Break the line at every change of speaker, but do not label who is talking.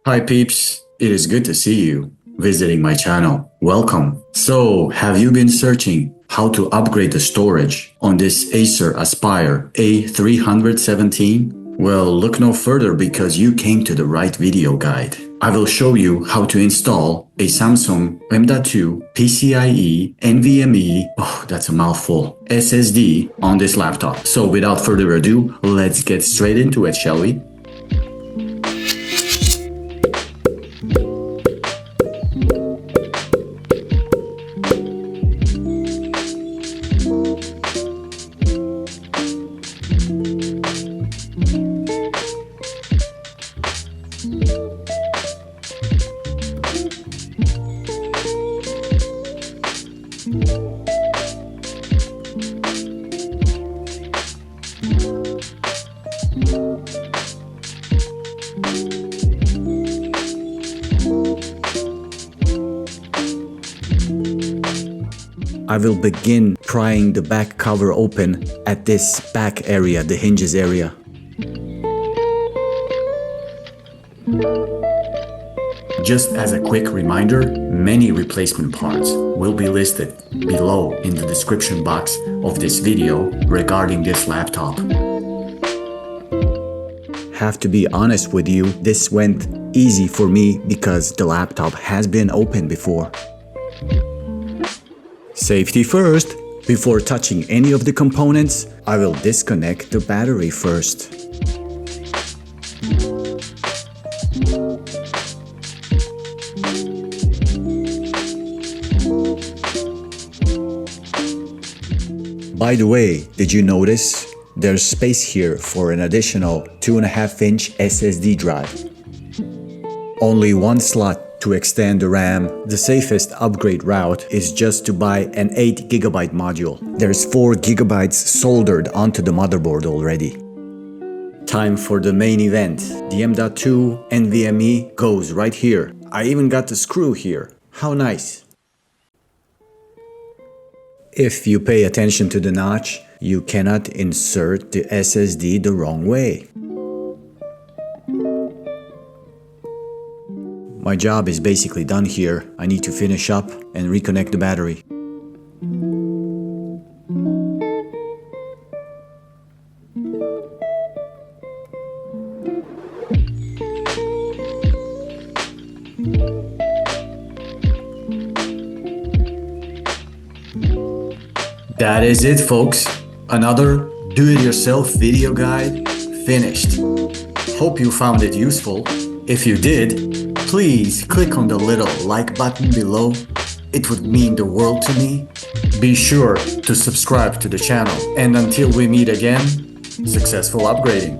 Hi peeps, it is good to see you visiting my channel. Welcome. So, have you been searching how to upgrade the storage on this Acer Aspire A317? Well, look no further because you came to the right video guide. I will show you how to install a Samsung M.2 PCIe NVMe, that's a mouthful, SSD on this laptop. So without further ado, let's get straight into it, shall we? I will begin prying the back cover open at this back area, the hinges area. Just as a quick reminder, many replacement parts will be listed below in the description box of this video regarding this laptop. Have to be honest with you, this went easy for me because the laptop has been opened before. Safety first. Before touching any of the components, I will disconnect the battery first. By the way, did you notice? There's space here for an additional 2.5-inch SSD drive. Only one slot to extend the RAM. The safest upgrade route is just to buy an 8GB module. There's 4GB soldered onto the motherboard already. Time for the main event. The M.2 NVMe goes right here. I even got the screw here. How nice. If you pay attention to the notch, you cannot insert the SSD the wrong way. My job is basically done here. I need to finish up and reconnect the battery. That is it, folks. Another do-it-yourself video guide finished. Hope you found it useful. If you did, please click on the little like button below. It would mean the world to me. Be sure to subscribe to the channel. And until we meet again, successful upgrading.